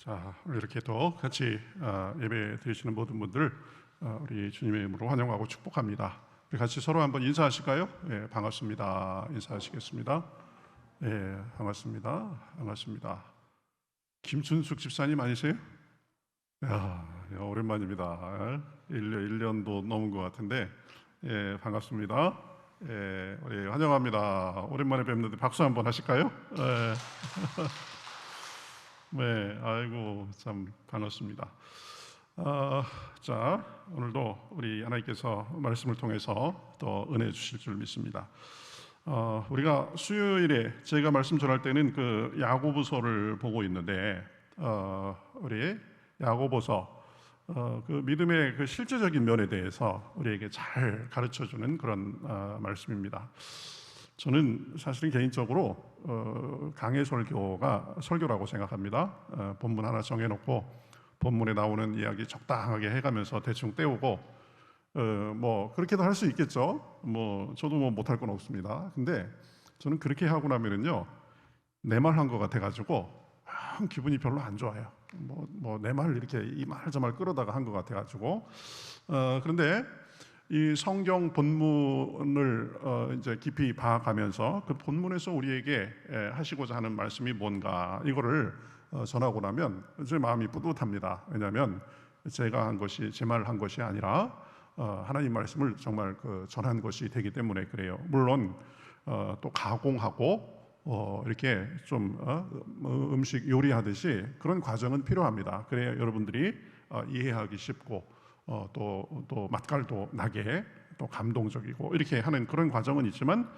자, 오늘 이렇게 또 같이 예배 드리시는 모든 분들 우리 주님의 이름으로 환영하고 축복합니다. 우리 같이 서로 한번 인사하실까요? 예, 반갑습니다. 인사하시겠습니다. 예, 반갑습니다. 반갑습니다. 김춘숙 집사님 아니세요? 야, 오랜만입니다. 1년도 넘은 것 같은데, 예, 반갑습니다. 예, 우리 환영합니다. 오랜만에 뵙는데 박수 한번 하실까요? 예. 네, 아이고 참 반갑습니다. 자, 오늘도 우리 하나님께서 말씀을 통해서 또 은혜 주실 줄 믿습니다. 우리가 수요일에 제가 말씀 전할 때는 그 야고보서를 보고 있는데, 우리 야고보서 그 믿음의 그 실제적인 면에 대해서 우리에게 잘 가르쳐주는 그런 말씀입니다. 저는 사실은 개인적으로 강해 설교가 설교라고 생각합니다. 본문 하나 정해놓고 본문에 나오는 이야기 적당하게 해가면서 대충 때우고 뭐 그렇게도 할 수 있겠죠. 뭐 저도 뭐 못할 건 없습니다. 근데 저는 그렇게 하고 나면은요 내 말 한 것 같아가지고 기분이 별로 안 좋아요. 뭐 내 말 이렇게 이 말 저 말 끌어다가 한 것 같아가지고 그런데 이 성경 본문을 이제 깊이 봐가면서 그 본문에서 우리에게 하시고자 하는 말씀이 뭔가 이거를 전하고 나면 제 마음이 뿌듯합니다. 왜냐하면 제가 한 것이 제 말 한 것이 아니라 하나님 말씀을 정말 전한 것이 되기 때문에 그래요. 물론 또 가공하고 이렇게 좀 음식 요리하듯이 그런 과정은 필요합니다. 그래야 여러분들이 이해하기 쉽고 또 맛깔도 나게 또 감동적이고 이렇게 하는 그런 과정은 있지만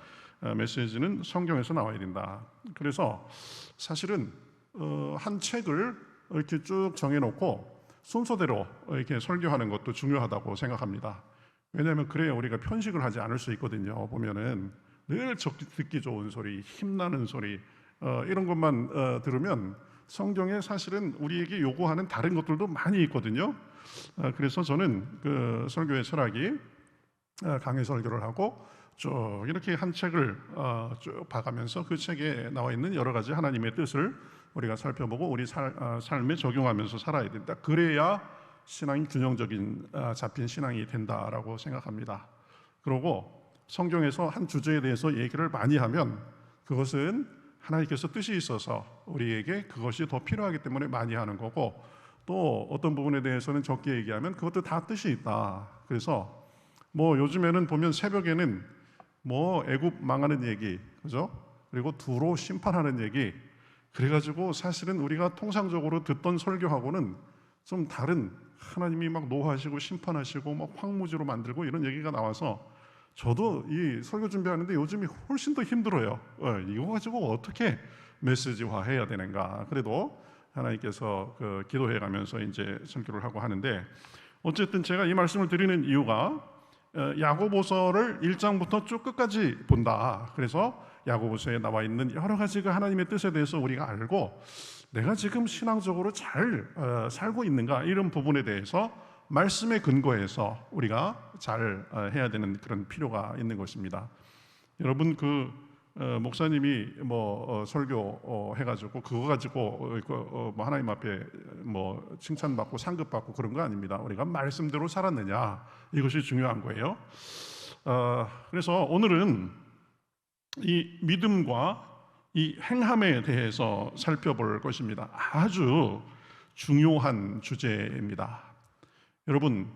메시지는 성경에서 나와야 된다. 그래서 사실은 한 책을 이렇게 쭉 정해놓고 순서대로 이렇게 설교하는 것도 중요하다고 생각합니다. 왜냐하면 그래야 우리가 편식을 하지 않을 수 있거든요. 보면은 늘 듣기 좋은 소리, 힘나는 소리 이런 것만 들으면 성경에 사실은 우리에게 요구하는 다른 것들도 많이 있거든요. 그래서 저는 그 설교의 철학이 강해 설교를 하고 쭉 이렇게 한 책을 쭉 봐가면서 그 책에 나와 있는 여러 가지 하나님의 뜻을 우리가 살펴보고 우리 삶에 적용하면서 살아야 된다. 그래야 신앙이 균형적인 잡힌 신앙이 된다라고 생각합니다. 그리고 성경에서 한 주제에 대해서 얘기를 많이 하면 그것은 하나님께서 뜻이 있어서 우리에게 그것이 더 필요하기 때문에 많이 하는 거고, 또 어떤 부분에 대해서는 적게 얘기하면 그것도 다 뜻이 있다. 그래서 뭐 요즘에는 보면 새벽에는 뭐 애굽 망하는 얘기, 그죠? 그리고 두로 심판하는 얘기, 그래가지고 사실은 우리가 통상적으로 듣던 설교하고는 좀 다른, 하나님이 막 노하시고 심판하시고 막 황무지로 만들고 이런 얘기가 나와서 저도 이 설교 준비하는데 요즘이 훨씬 더 힘들어요. 이거 가지고 어떻게 메시지화 해야 되는가. 그래도 하나님께서 기도해 가면서 이제 설교를 하고 하는데, 어쨌든 제가 이 말씀을 드리는 이유가 야고보서를 1장부터 쭉 끝까지 본다. 그래서 야고보서에 나와 있는 여러 가지 그 하나님의 뜻에 대해서 우리가 알고 내가 지금 신앙적으로 잘 살고 있는가, 이런 부분에 대해서 말씀에 근거해서 우리가 잘 해야 되는 그런 필요가 있는 것입니다. 여러분 목사님이 설교 해가지고 그거 가지고 뭐 하나님 앞에 뭐 칭찬받고 상급받고 그런 거 아닙니다. 우리가 말씀대로 살았느냐, 이것이 중요한 거예요. 그래서 오늘은 이 믿음과 이 행함에 대해서 살펴볼 것입니다. 아주 중요한 주제입니다. 여러분,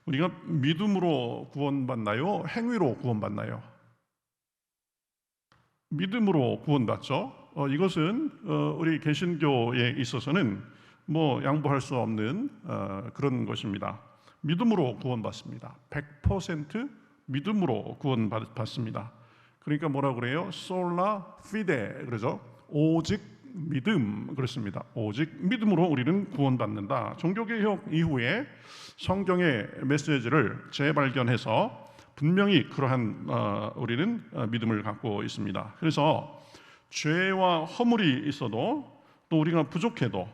우리가 믿음으로 구원받나요? 행위로 구원받나요? 믿음으로 구원받죠. 이것은 우리 개신교에 있어서는 뭐 양보할 수 없는 그런 것입니다. 믿음으로 구원받습니다. 100% 믿음으로 구원받습니다. 그러니까 뭐라 그래요? 솔라 피데, 그러죠. 오직 믿음, 그렇습니다. 오직 믿음으로 우리는 구원받는다. 종교개혁 이후에 성경의 메시지를 재발견해서 분명히 그러한 우리는 믿음을 갖고 있습니다. 그래서 죄와 허물이 있어도 또 우리가 부족해도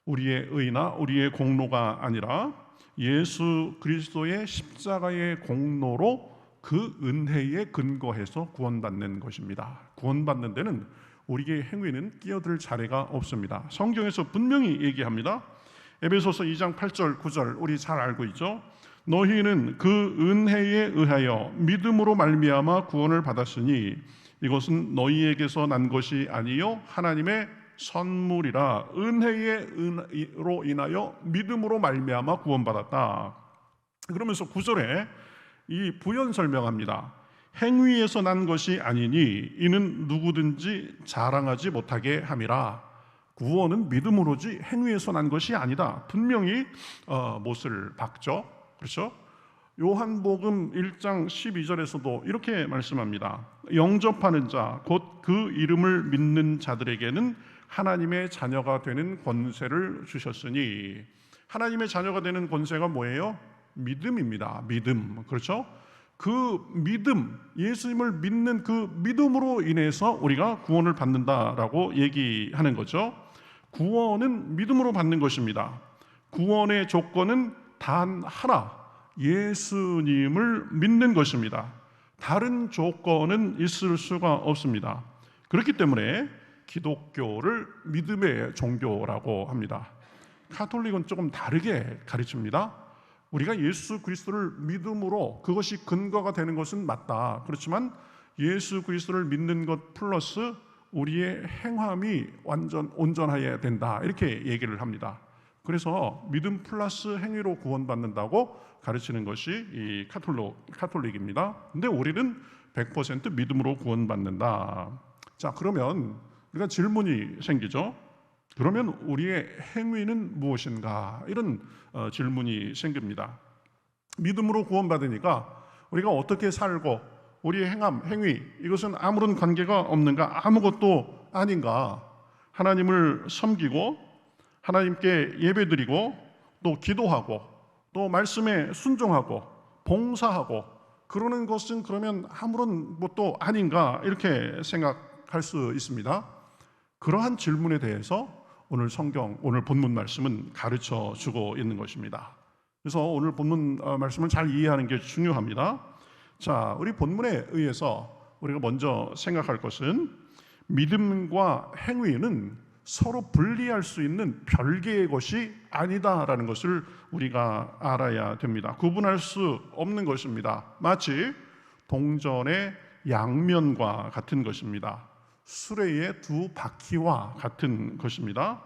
우리의 의나 우리의 공로가 아니라 예수 그리스도의 십자가의 공로로 그 은혜에 근거해서 구원받는 것입니다. 구원받는 데는 우리의 행위는 끼어들 자리가 없습니다. 성경에서 분명히 얘기합니다. 에베소서 2장 8절 9절 우리 잘 알고 있죠. 너희는 그 은혜에 의하여 믿음으로 말미암아 구원을 받았으니 이것은 너희에게서 난 것이 아니요 하나님의 선물이라. 은혜로 인하여 믿음으로 말미암아 구원받았다. 그러면서 9절에 이 부연 설명합니다. 행위에서 난 것이 아니니 이는 누구든지 자랑하지 못하게 함이라. 구원은 믿음으로지 행위에서 난 것이 아니다. 분명히 못을 박죠. 그렇죠? 요한복음 1장 12절에서도 이렇게 말씀합니다. 영접하는 자, 곧 그 이름을 믿는 자들에게는 하나님의 자녀가 되는 권세를 주셨으니. 하나님의 자녀가 되는 권세가 뭐예요? 믿음입니다. 믿음. 그렇죠? 그 믿음, 예수님을 믿는 그 믿음으로 인해서 우리가 구원을 받는다라고 얘기하는 거죠. 구원은 믿음으로 받는 것입니다. 구원의 조건은 단 하나, 예수님을 믿는 것입니다. 다른 조건은 있을 수가 없습니다. 그렇기 때문에 기독교를 믿음의 종교라고 합니다. 가톨릭은 조금 다르게 가르칩니다. 우리가 예수 그리스도를 믿음으로 그것이 근거가 되는 것은 맞다. 그렇지만 예수 그리스도를 믿는 것 플러스 우리의 행함이 온전해야 된다. 이렇게 얘기를 합니다. 그래서 믿음 플러스 행위로 구원받는다고 가르치는 것이 이 카톨릭입니다. 근데 우리는 100% 믿음으로 구원받는다. 자, 그러면 우리가 질문이 생기죠. 그러면 우리의 행위는 무엇인가? 이런 질문이 생깁니다. 믿음으로 구원받으니까 우리가 어떻게 살고 우리의 행위 이것은 아무런 관계가 없는가? 아무것도 아닌가? 하나님을 섬기고 하나님께 예배드리고 또 기도하고 또 말씀에 순종하고 봉사하고 그러는 것은 그러면 아무런 것도 아닌가? 이렇게 생각할 수 있습니다. 그러한 질문에 대해서 오늘 본문 말씀은 가르쳐 주고 있는 것입니다. 그래서 오늘 본문 말씀을 잘 이해하는 게 중요합니다. 자, 우리 본문에 의해서 우리가 먼저 생각할 것은 믿음과 행위는 서로 분리할 수 있는 별개의 것이 아니다라는 것을 우리가 알아야 됩니다. 구분할 수 없는 것입니다. 마치 동전의 양면과 같은 것입니다. 수레의 두 바퀴와 같은 것입니다.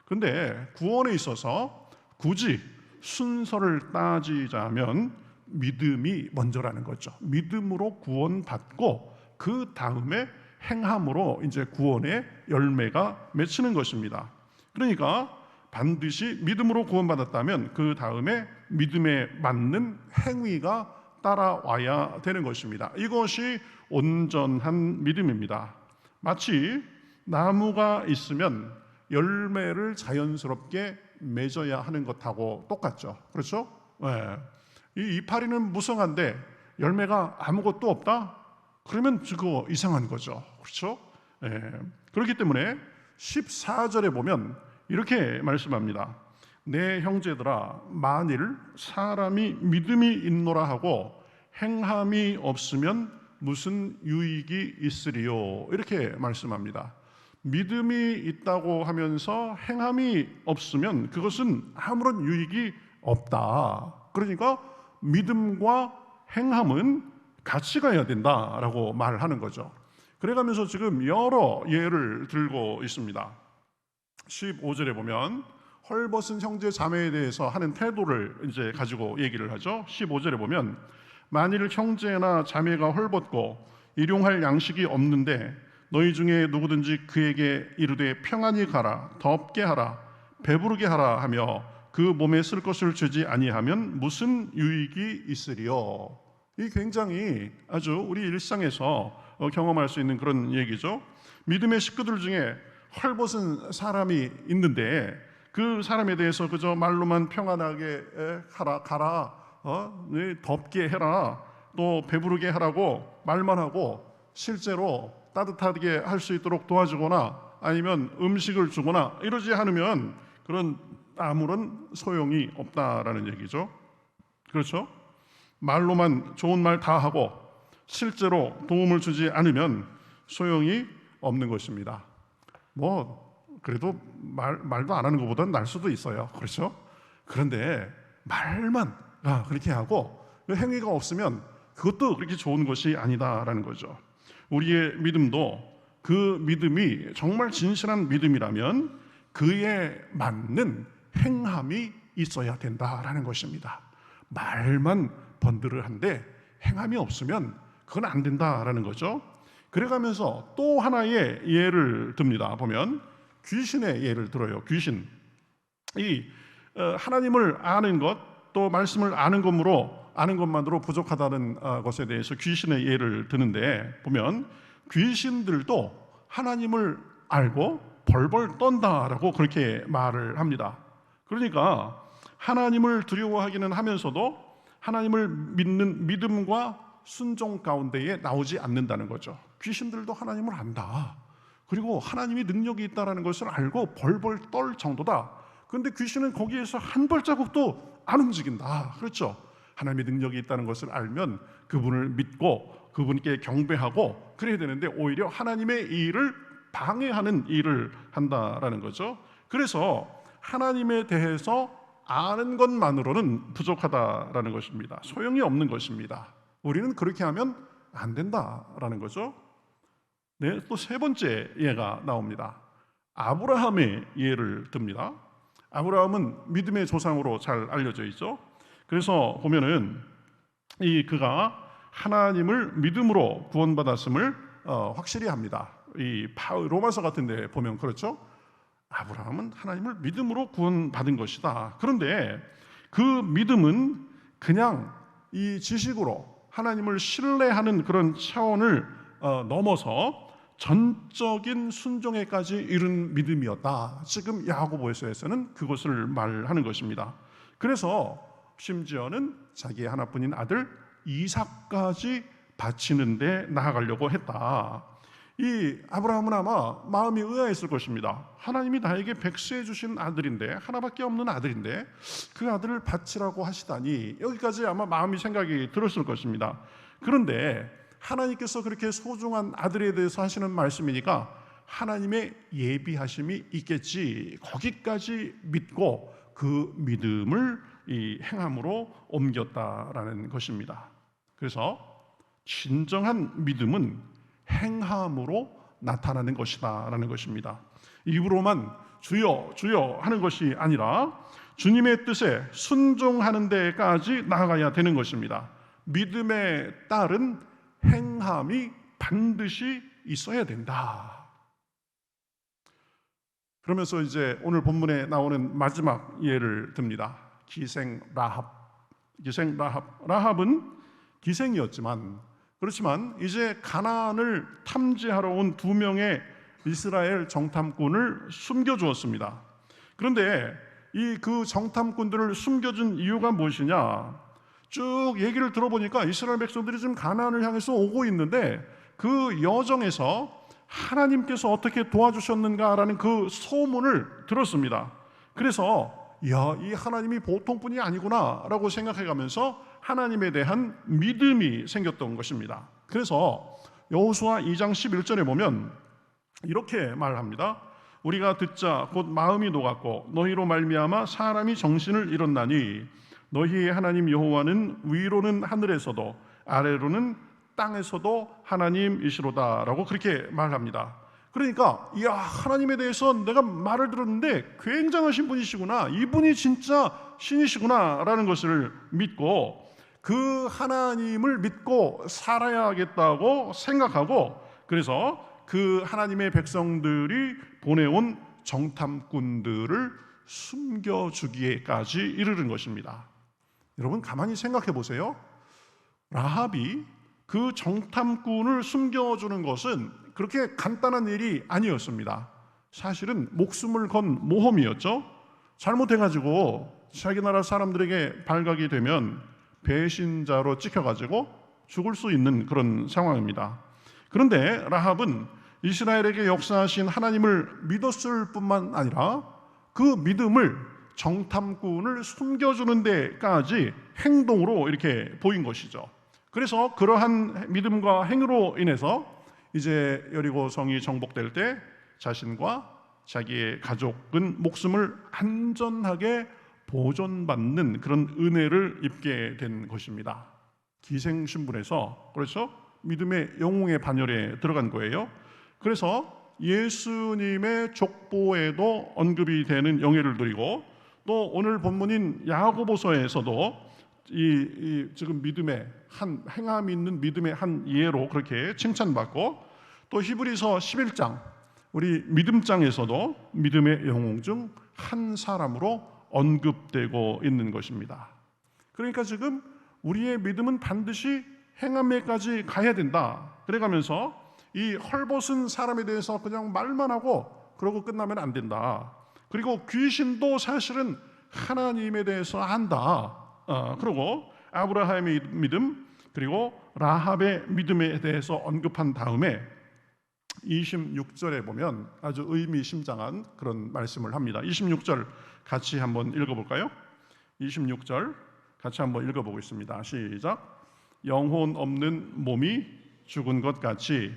그런데 구원에 있어서 굳이 순서를 따지자면 믿음이 먼저라는 거죠. 믿음으로 구원받고 그 다음에 행함으로 이제 구원의 열매가 맺히는 것입니다. 그러니까 반드시 믿음으로 구원받았다면 그 다음에 믿음에 맞는 행위가 따라와야 되는 것입니다. 이것이 온전한 믿음입니다. 마치 나무가 있으면 열매를 자연스럽게 맺어야 하는 것하고 똑같죠. 그렇죠? 네. 이 이파리는 무성한데 열매가 아무것도 없다? 그러면 그거 이상한 거죠. 그렇죠? 네. 그렇기 때문에 14절에 보면 이렇게 말씀합니다. 내 형제들아, 만일 사람이 믿음이 있노라 하고 행함이 없으면 무슨 유익이 있으리요? 이렇게 말씀합니다. 믿음이 있다고 하면서 행함이 없으면 그것은 아무런 유익이 없다. 그러니까 믿음과 행함은 같이 가야 된다라고 말하는 거죠. 그래가면서 지금 여러 예를 들고 있습니다. 15절에 보면 헐벗은 형제 자매에 대해서 하는 태도를 이제 가지고 얘기를 하죠. 15절에 보면 만일 형제나 자매가 헐벗고 일용할 양식이 없는데 너희 중에 누구든지 그에게 이르되 평안히 가라, 덥게 하라, 배부르게 하라 하며 그 몸에 쓸 것을 주지 아니하면 무슨 유익이 있으리요? 이 굉장히 아주 우리 일상에서 경험할 수 있는 그런 얘기죠. 믿음의 식구들 중에 헐벗은 사람이 있는데 그 사람에 대해서 그저 말로만 평안하게 하라, 가라, 덥게 해라, 또 배부르게 하라고 말만 하고 실제로 따뜻하게 할 수 있도록 도와주거나 아니면 음식을 주거나 이러지 않으면 그런 아무런 소용이 없다라는 얘기죠. 그렇죠? 말로만 좋은 말 다 하고 실제로 도움을 주지 않으면 소용이 없는 것입니다. 그래도 말도 안 하는 것보다는 날 수도 있어요. 그렇죠? 그런데 말만 그렇게 하고 행위가 없으면 그것도 그렇게 좋은 것이 아니다라는 거죠. 우리의 믿음도 그 믿음이 정말 진실한 믿음이라면 그에 맞는 행함이 있어야 된다라는 것입니다. 말만 번들한데 행함이 없으면 그건 안 된다라는 거죠. 그래가면서 또 하나의 예를 듭니다. 보면 귀신의 예를 들어요. 귀신. 하나님을 아는 것, 또 말씀을 아는 것만으로 부족하다는 것에 대해서 귀신의 예를 드는데, 보면 귀신들도 하나님을 알고 벌벌 떤다라고 그렇게 말을 합니다. 그러니까 하나님을 두려워하기는 하면서도 하나님을 믿는 믿음과 순종 가운데에 나오지 않는다는 거죠. 귀신들도 하나님을 안다. 그리고 하나님이 능력이 있다는 것을 알고 벌벌 떨 정도다. 그런데 귀신은 거기에서 한 발자국도 안 움직인다. 그렇죠? 하나님의 능력이 있다는 것을 알면 그분을 믿고 그분께 경배하고 그래야 되는데 오히려 하나님의 일을 방해하는 일을 한다라는 거죠. 그래서 하나님에 대해서 아는 것만으로는 부족하다라는 것입니다. 소용이 없는 것입니다. 우리는 그렇게 하면 안 된다라는 거죠. 네, 또 세 번째 예가 나옵니다. 아브라함의 예를 듭니다. 아브라함은 믿음의 조상으로 잘 알려져 있죠. 그래서 보면은 그가 하나님을 믿음으로 구원받았음을 확실히 합니다. 로마서 같은 데 보면 그렇죠. 아브라함은 하나님을 믿음으로 구원받은 것이다. 그런데 그 믿음은 그냥 이 지식으로 하나님을 신뢰하는 그런 차원을 넘어서 전적인 순종에까지 이른 믿음이었다. 지금 야고보서에서는 그것을 말하는 것입니다. 그래서 심지어는 자기의 하나뿐인 아들 이삭까지 바치는 데 나아가려고 했다. 이 아브라함은 아마 마음이 의아했을 것입니다. 하나님이 나에게 백수해 주신 아들인데, 하나밖에 없는 아들인데 그 아들을 바치라고 하시다니, 여기까지 아마 생각이 들었을 것입니다. 그런데 하나님께서 그렇게 소중한 아들에 대해서 하시는 말씀이니까 하나님의 예비하심이 있겠지, 거기까지 믿고 그 믿음을 이 행함으로 옮겼다라는 것입니다. 그래서 진정한 믿음은 행함으로 나타나는 것이다 라는 것입니다. 입으로만 주여 주여 하는 것이 아니라 주님의 뜻에 순종하는 데까지 나아가야 되는 것입니다. 믿음에 따른 행함이 반드시 있어야 된다. 그러면서 이제 오늘 본문에 나오는 마지막 예를 듭니다. 기생 라합. 라합은 기생이었지만, 그렇지만 이제 가나안을 탐지하러 온 2명의 이스라엘 정탐꾼을 숨겨주었습니다. 그런데 그 정탐꾼들을 숨겨준 이유가 무엇이냐? 쭉 얘기를 들어보니까 이스라엘 백성들이 지금 가나안을 향해서 오고 있는데 그 여정에서 하나님께서 어떻게 도와주셨는가라는 그 소문을 들었습니다. 그래서 이 하나님이 보통 분이 아니구나 라고 생각해가면서 하나님에 대한 믿음이 생겼던 것입니다. 그래서 여호수아 2장 11절에 보면 이렇게 말합니다. 우리가 듣자 곧 마음이 녹았고 너희로 말미암아 사람이 정신을 잃었나니 너희의 하나님 여호와는 위로는 하늘에서도 아래로는 땅에서도 하나님이시로다 라고 그렇게 말합니다. 그러니까 하나님에 대해서 내가 말을 들었는데 굉장하신 분이시구나, 이분이 진짜 신이시구나 라는 것을 믿고 그 하나님을 믿고 살아야겠다고 생각하고, 그래서 그 하나님의 백성들이 보내온 정탐꾼들을 숨겨주기에까지 이르는 것입니다. 여러분 가만히 생각해 보세요. 라합이 그 정탐꾼을 숨겨주는 것은 그렇게 간단한 일이 아니었습니다. 사실은 목숨을 건 모험이었죠. 잘못해가지고 자기 나라 사람들에게 발각이 되면 배신자로 찍혀가지고 죽을 수 있는 그런 상황입니다. 그런데 라합은 이스라엘에게 역사하신 하나님을 믿었을 뿐만 아니라 그 믿음을 정탐꾼을 숨겨주는 데까지 행동으로 이렇게 보인 것이죠. 그래서 그러한 믿음과 행위로 인해서 이제 여리고 성이 정복될 때 자신과 자기의 가족은 목숨을 안전하게 보존받는 그런 은혜를 입게 된 것입니다. 기생신분에서, 그렇죠? 믿음의 영웅의 반열에 들어간 거예요. 그래서 예수님의 족보에도 언급이 되는 영예를 누리고, 또 오늘 본문인 야고보서에서도 지금 믿음의 한 행함이 있는 믿음의 한 예로 그렇게 칭찬받고, 또 히브리서 11장 우리 믿음장에서도 믿음의 영웅 중 한 사람으로 언급되고 있는 것입니다. 그러니까 지금 우리의 믿음은 반드시 행함에까지 가야 된다. 그래가면서 이 헐벗은 사람에 대해서 그냥 말만 하고 그러고 끝나면 안 된다. 그리고 귀신도 사실은 하나님에 대해서 안다. 그리고 아브라함의 믿음, 그리고 라합의 믿음에 대해서 언급한 다음에 26절에 보면 아주 의미심장한 그런 말씀을 합니다. 26절 같이 한번 읽어볼까요? 26절 같이 한번 읽어보겠습니다. 시작. 영혼 없는 몸이 죽은 것 같이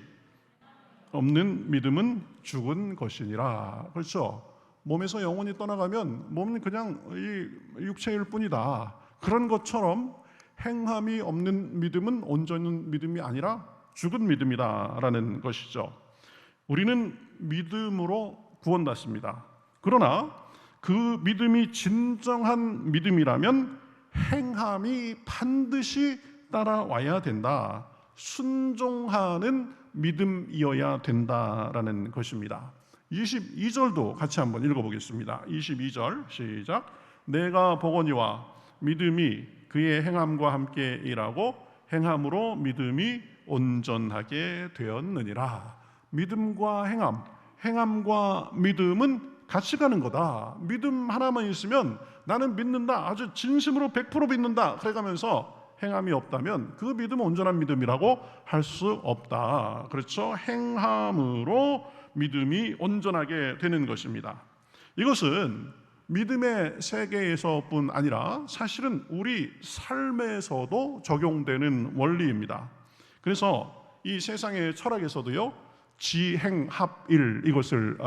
없는 믿음은 죽은 것이니라. 그렇죠? 몸에서 영혼이 떠나가면 몸은 그냥 이 육체일 뿐이다. 그런 것처럼 행함이 없는 믿음은 온전한 믿음이 아니라 죽은 믿음이다라는 것이죠. 우리는 믿음으로 구원받습니다. 그러나 그 믿음이 진정한 믿음이라면 행함이 반드시 따라와야 된다. 순종하는 믿음이어야 된다라는 것입니다. 22절도 같이 한번 읽어보겠습니다. 22절 시작. 내가 보거니와 믿음이 그의 행함과 함께 일하고 행함으로 믿음이 온전하게 되었느니라. 믿음과 행함, 행함과 믿음은 같이 가는 거다. 믿음 하나만 있으면 나는 믿는다, 아주 진심으로 100% 믿는다, 그래가면서 행함이 없다면 그 믿음은 온전한 믿음이라고 할 수 없다. 그렇죠? 행함으로 믿음이 온전하게 되는 것입니다. 이것은 믿음의 세계에서뿐 아니라 사실은 우리 삶에서도 적용되는 원리입니다. 그래서 이 세상의 철학에서도요, 지행합일 이것을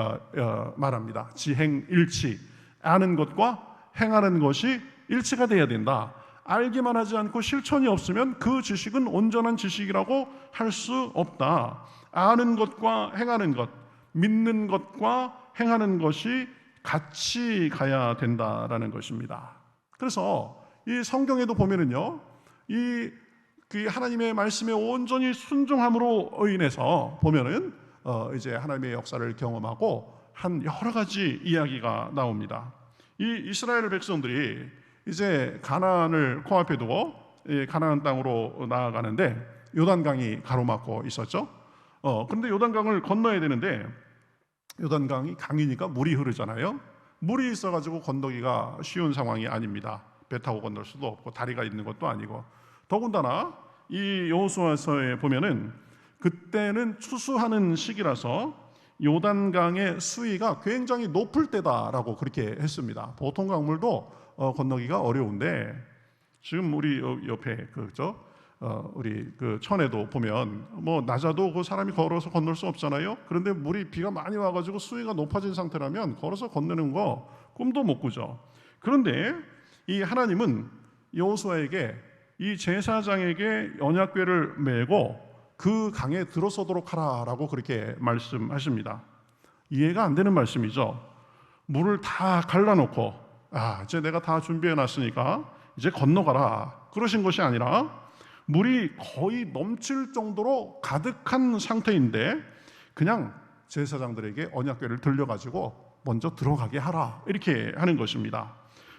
말합니다. 지행일치, 아는 것과 행하는 것이 일치가 돼야 된다. 알기만 하지 않고 실천이 없으면 그 지식은 온전한 지식이라고 할 수 없다. 아는 것과 행하는 것, 믿는 것과 행하는 것이 같이 가야 된다라는 것입니다. 그래서 이 성경에도 보면은요, 그 하나님의 말씀에 온전히 순종함으로 인해서 보면은 이제 하나님의 역사를 경험하고 한 여러 가지 이야기가 나옵니다. 이 이스라엘 백성들이 이제 가나안을 코앞에 두고 가나안 땅으로 나아가는데 요단강이 가로막고 있었죠. 그런데 요단강을 건너야 되는데 요단강이 강이니까 물이 흐르잖아요. 물이 있어가지고 건너기가 쉬운 상황이 아닙니다. 배 타고 건널 수도 없고 다리가 있는 것도 아니고, 더군다나 이 여호수아서에 보면은 그때는 추수하는 시기라서 요단강의 수위가 굉장히 높을 때다라고 그렇게 했습니다. 보통 강물도 건너기가 어려운데, 지금 우리 옆에 우리 그 천에도 보면 뭐 낮아도 그 사람이 걸어서 건널 수 없잖아요. 그런데 물이 비가 많이 와가지고 수위가 높아진 상태라면 걸어서 건너는 거 꿈도 못 꾸죠. 그런데 이 하나님은 여호수아에게, 이 제사장에게 언약궤를 메고 그 강에 들어서도록 하라라고 그렇게 말씀하십니다. 이해가 안 되는 말씀이죠. 물을 다 갈라놓고 이제 내가 다 준비해놨으니까 이제 건너가라, 그러신 것이 아니라 물이 거의 넘칠 정도로 가득한 상태인데 그냥 제사장들에게 언약궤를 들려가지고 먼저 들어가게 하라, 이렇게 하는 것입니다.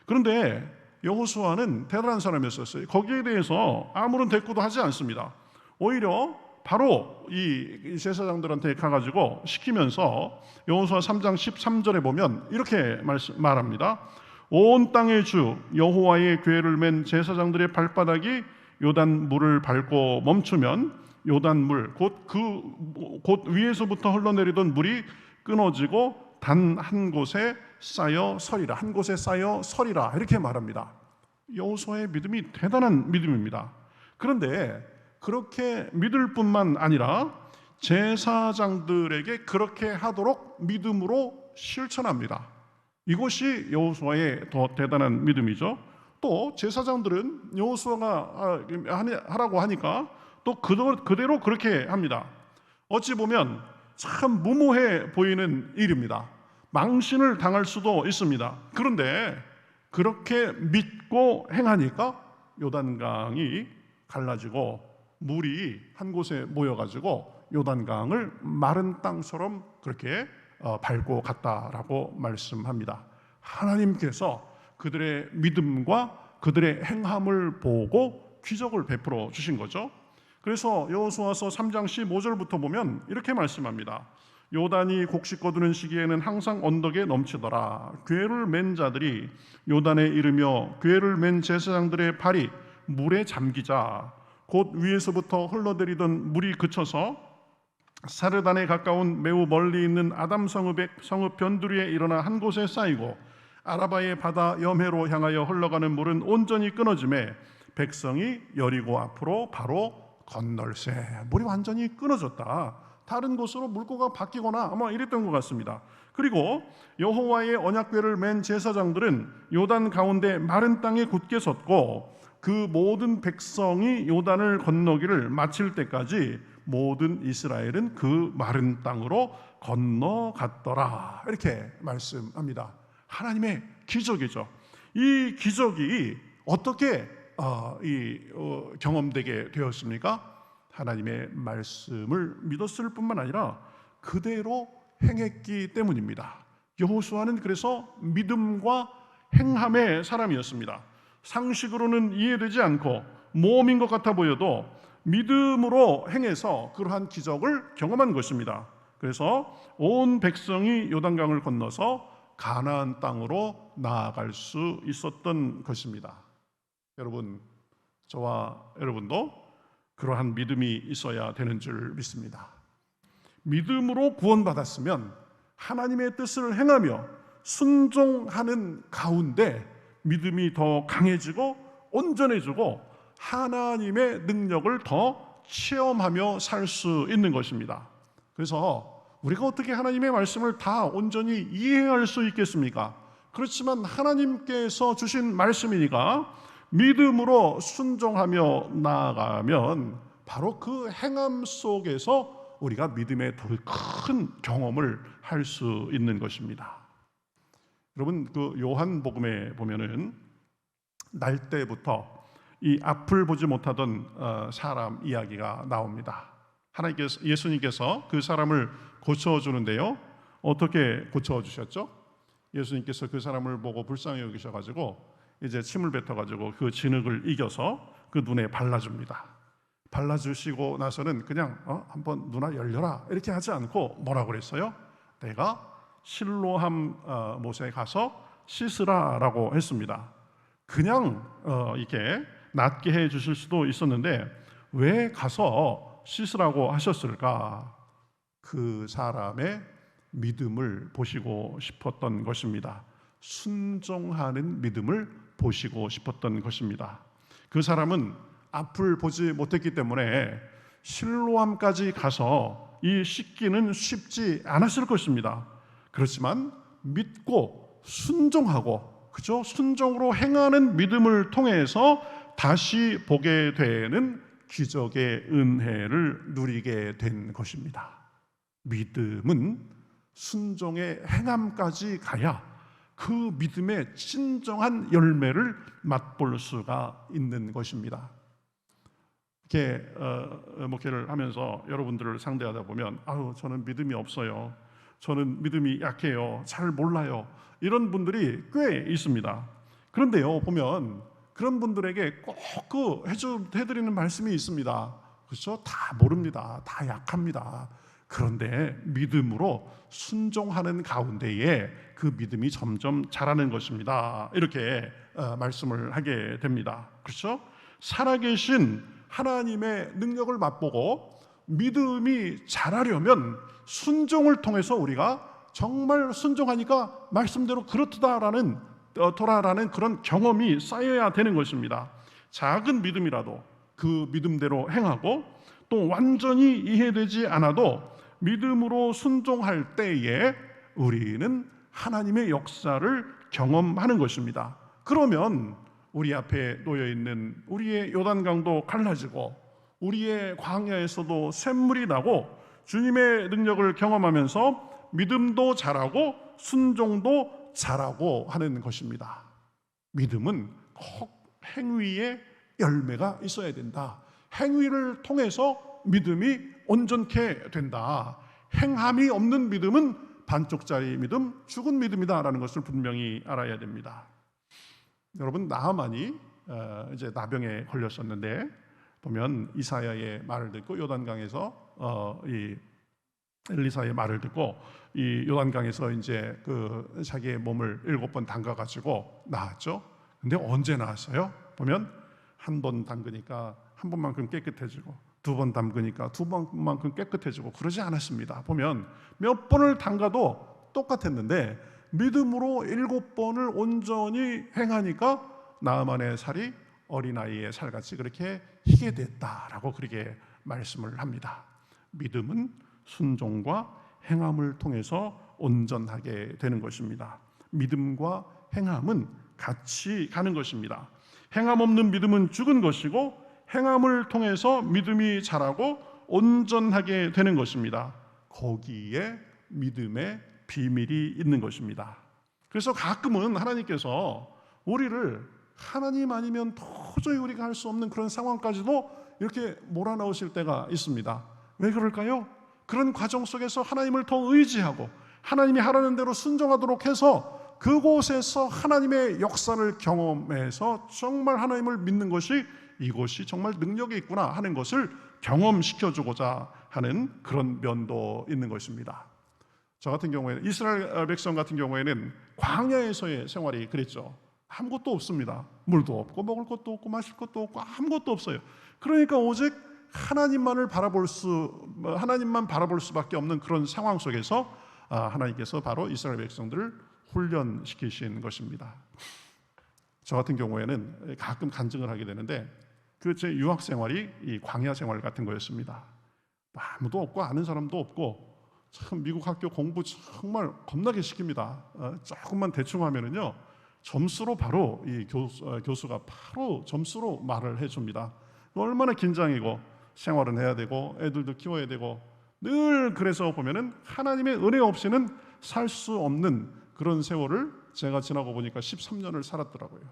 그런데 여호수아는 대단한 사람이었어요. 거기에 대해서 아무런 대꾸도 하지 않습니다. 오히려 바로 이 제사장들한테 가가지고 시키면서 여호수아 3장 13절에 보면 이렇게 말합니다. 온 땅의 주 여호와의 궤를 맨 제사장들의 발바닥이 요단 물을 밟고 멈추면 요단 물, 곧 위에서부터 흘러내리던 물이 끊어지고 단 한 곳에 쌓여 서리라, 한 곳에 쌓여 서리라, 이렇게 말합니다. 여호수아의 믿음이 대단한 믿음입니다. 그런데 그렇게 믿을 뿐만 아니라 제사장들에게 그렇게 하도록 믿음으로 실천합니다. 이것이 여호수아의 더 대단한 믿음이죠. 또 제사장들은 여호수아가 하라고 하니까 또 그대로 그렇게 합니다. 어찌 보면 참 무모해 보이는 일입니다. 망신을 당할 수도 있습니다. 그런데 그렇게 믿고 행하니까 요단강이 갈라지고 물이 한 곳에 모여가지고 요단강을 마른 땅처럼 그렇게 밟고 갔다라고 말씀합니다. 하나님께서 그들의 믿음과 그들의 행함을 보고 기적을 베풀어 주신 거죠. 그래서 여호수아서 3장 15절부터 보면 이렇게 말씀합니다. 요단이 곡식 거두는 시기에는 항상 언덕에 넘치더라. 궤를 맨 자들이 요단에 이르며 궤를 맨 제사장들의 발이 물에 잠기자 곧 위에서부터 흘러내리던 물이 그쳐서 사르단에 가까운 매우 멀리 있는 아담 성읍 변두리에 일어나 한 곳에 쌓이고 아라바의 바다 염해로 향하여 흘러가는 물은 온전히 끊어지매 백성이 여리고 앞으로 바로 건널세. 물이 완전히 끊어졌다. 다른 곳으로 물고가 바뀌거나 아마 이랬던 것 같습니다. 그리고 여호와의 언약궤를 맨 제사장들은 요단 가운데 마른 땅에 굳게 섰고 그 모든 백성이 요단을 건너기를 마칠 때까지 모든 이스라엘은 그 마른 땅으로 건너갔더라. 이렇게 말씀합니다. 하나님의 기적이죠. 이 기적이 어떻게 경험되게 되었습니까? 하나님의 말씀을 믿었을 뿐만 아니라 그대로 행했기 때문입니다. 여호수아는 그래서 믿음과 행함의 사람이었습니다. 상식으로는 이해되지 않고 모험인 것 같아 보여도 믿음으로 행해서 그러한 기적을 경험한 것입니다. 그래서 온 백성이 요단강을 건너서 가나안 땅으로 나아갈 수 있었던 것입니다. 여러분, 저와 여러분도 그러한 믿음이 있어야 되는 줄 믿습니다. 믿음으로 구원받았으면 하나님의 뜻을 행하며 순종하는 가운데 믿음이 더 강해지고 온전해지고 하나님의 능력을 더 체험하며 살 수 있는 것입니다. 그래서 우리가 어떻게 하나님의 말씀을 다 온전히 이해할 수 있겠습니까? 그렇지만 하나님께서 주신 말씀이니까 믿음으로 순종하며 나아가면 바로 그 행함 속에서 우리가 믿음의 더 큰 경험을 할 수 있는 것입니다. 여러분, 그 요한복음에 보면은 날 때부터 이 앞을 보지 못하던 사람 이야기가 나옵니다. 예수님께서 그 사람을 고쳐주는데요. 어떻게 고쳐주셨죠? 예수님께서 그 사람을 보고 불쌍히 여기셔가지고 이제 침을 뱉어가지고 그 진흙을 이겨서 그 눈에 발라줍니다. 발라주시고 나서는 그냥 한번 눈아 열려라 이렇게 하지 않고 뭐라고 그랬어요? 내가 실로암 못에 가서 씻으라라고 했습니다. 그냥 이렇게 낫게 해 주실 수도 있었는데 왜 가서 씻으라고 하셨을까? 그 사람의 믿음을 보시고 싶었던 것입니다. 순종하는 믿음을 보시고 싶었던 것입니다. 그 사람은 앞을 보지 못했기 때문에 실로암까지 가서 이 씻기는 쉽지 않았을 것입니다. 그렇지만 믿고 순종하고 그죠? 순종으로 행하는 믿음을 통해서 다시 보게 되는 기적의 은혜를 누리게 된 것입니다. 믿음은 순종의 행함까지 가야 그 믿음의 진정한 열매를 맛볼 수가 있는 것입니다. 이렇게 목회를 하면서 여러분들을 상대하다 보면 저는 믿음이 없어요. 저는 믿음이 약해요. 잘 몰라요. 이런 분들이 꽤 있습니다. 그런데요, 보면 그런 분들에게 꼭 해드리는 말씀이 있습니다. 그렇죠? 다 모릅니다. 다 약합니다. 그런데 믿음으로 순종하는 가운데에 그 믿음이 점점 자라는 것입니다. 이렇게 말씀을 하게 됩니다. 그렇죠? 살아계신 하나님의 능력을 맛보고 믿음이 자라려면 순종을 통해서 우리가 정말 순종하니까 말씀대로 그렇다라는 그런 경험이 쌓여야 되는 것입니다. 작은 믿음이라도 그 믿음대로 행하고 또 완전히 이해되지 않아도 믿음으로 순종할 때에 우리는 하나님의 역사를 경험하는 것입니다. 그러면 우리 앞에 놓여 있는 우리의 요단강도 갈라지고 우리의 광야에서도 샘물이 나고 주님의 능력을 경험하면서 믿음도 자라고 순종도 자라고 하는 것입니다. 믿음은 꼭 행위의 열매가 있어야 된다. 행위를 통해서 믿음이 온전케 된다. 행함이 없는 믿음은 반쪽짜리 믿음, 죽은 믿음이다라는 것을 분명히 알아야 됩니다. 여러분, 나하만이 이제 나병에 걸렸었는데 보면 이사야의 말을 듣고 요단강에서 이 엘리사의 말을 듣고 이 요단강에서 이제 그 자기의 몸을 7번 담가가지고 나았죠. 근데 언제 나았어요? 보면 한 번 담그니까 한 번만큼 깨끗해지고, 두 번 담그니까 두 번만큼 깨끗해지고 그러지 않았습니다. 보면 몇 번을 담가도 똑같았는데 믿음으로 7번을 온전히 행하니까 나아만의 살이 어린아이의 살같이 그렇게 희게 됐다라고 그렇게 말씀을 합니다. 믿음은 순종과 행함을 통해서 온전하게 되는 것입니다. 믿음과 행함은 같이 가는 것입니다. 행함 없는 믿음은 죽은 것이고 행함을 통해서 믿음이 자라고 온전하게 되는 것입니다. 거기에 믿음의 비밀이 있는 것입니다. 그래서 가끔은 하나님께서 우리를 하나님 아니면 도저히 우리가 할 수 없는 그런 상황까지도 이렇게 몰아넣으실 때가 있습니다. 왜 그럴까요? 그런 과정 속에서 하나님을 더 의지하고 하나님이 하라는 대로 순종하도록 해서 그곳에서 하나님의 역사를 경험해서 정말 하나님을 믿는 것이 이곳이 정말 능력이 있구나 하는 것을 경험시켜주고자 하는 그런 면도 있는 것입니다. 저 같은 경우에는 이스라엘 백성 같은 경우에는 광야에서의 생활이 그랬죠. 아무것도 없습니다. 물도 없고 먹을 것도 없고 마실 것도 없고 아무것도 없어요. 그러니까 오직 하나님만 바라볼 수밖에 없는 그런 상황 속에서 하나님께서 바로 이스라엘 백성들을 훈련시키신 것입니다. 저 같은 경우에는 가끔 간증을 하게 되는데 그 제 유학 생활이 이 광야 생활 같은 거였습니다. 아무도 없고 아는 사람도 없고 참 미국 학교 공부 정말 겁나게 시킵니다. 조금만 대충 하면은요 점수로 바로 이 교수가 바로 점수로 말을 해줍니다. 얼마나 긴장이고 생활은 해야 되고 애들도 키워야 되고 늘 그래서 보면은 하나님의 은혜 없이는 살 수 없는 그런 세월을 제가 지나고 보니까 13년을 살았더라고요.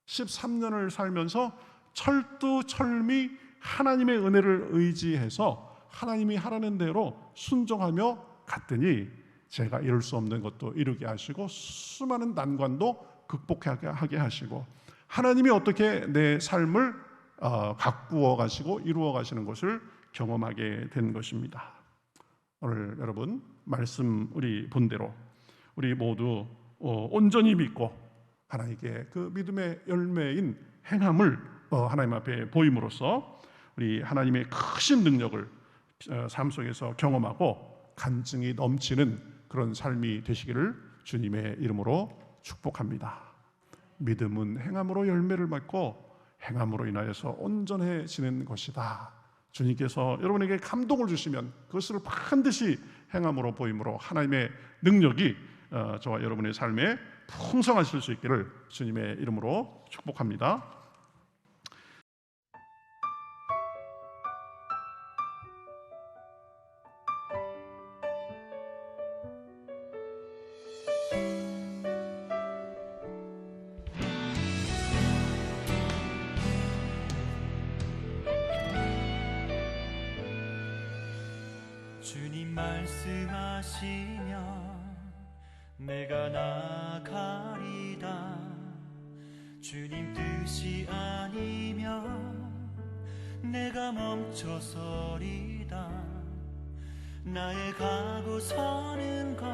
13년을 살면서 철두철미 하나님의 은혜를 의지해서 하나님이 하라는 대로 순종하며 갔더니 제가 이룰 수 없는 것도 이루게 하시고 수많은 난관도 극복하게 하시고 하나님이 어떻게 내 삶을 가꾸어 가시고 이루어 가시는 것을 경험하게 된 것입니다. 오늘 여러분 말씀 우리 본대로 우리 모두 온전히 믿고 하나님께 그 믿음의 열매인 행함을 하나님 앞에 보임으로써 우리 하나님의 크신 능력을 삶 속에서 경험하고 간증이 넘치는 그런 삶이 되시기를 주님의 이름으로 축복합니다. 믿음은 행함으로 열매를 맺고 행함으로 인하여서 온전해지는 것이다. 주님께서 여러분에게 감동을 주시면 그것을 반드시 행함으로 보임으로 하나님의 능력이 저와 여러분의 삶에 풍성하실 수 있기를 주님의 이름으로 축복합니다. 주님 말씀하시면 내가 나가리다. 주님 뜻이 아니면 내가 멈춰서리다. 나의 가고 서는 것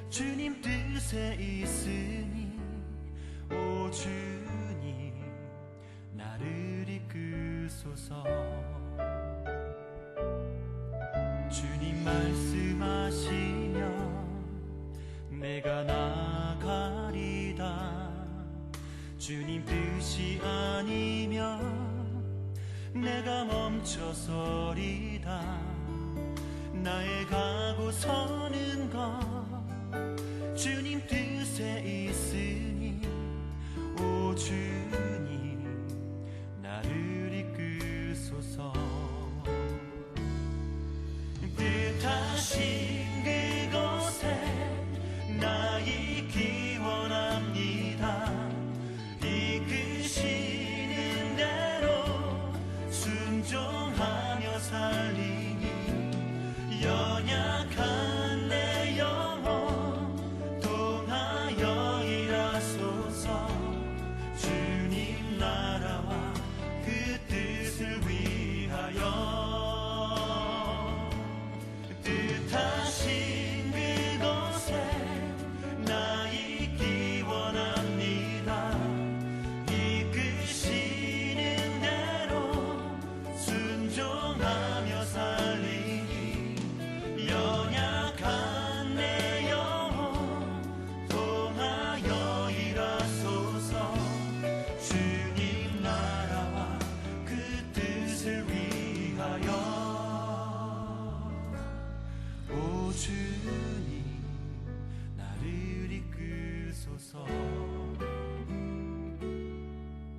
주님 뜻에 있으니 오 주님 나를 이끄소서. 주님 말씀하시면 내가 나가리다. 주님 뜻이 아니면 내가 멈춰서리다. 나의 가고 서는 것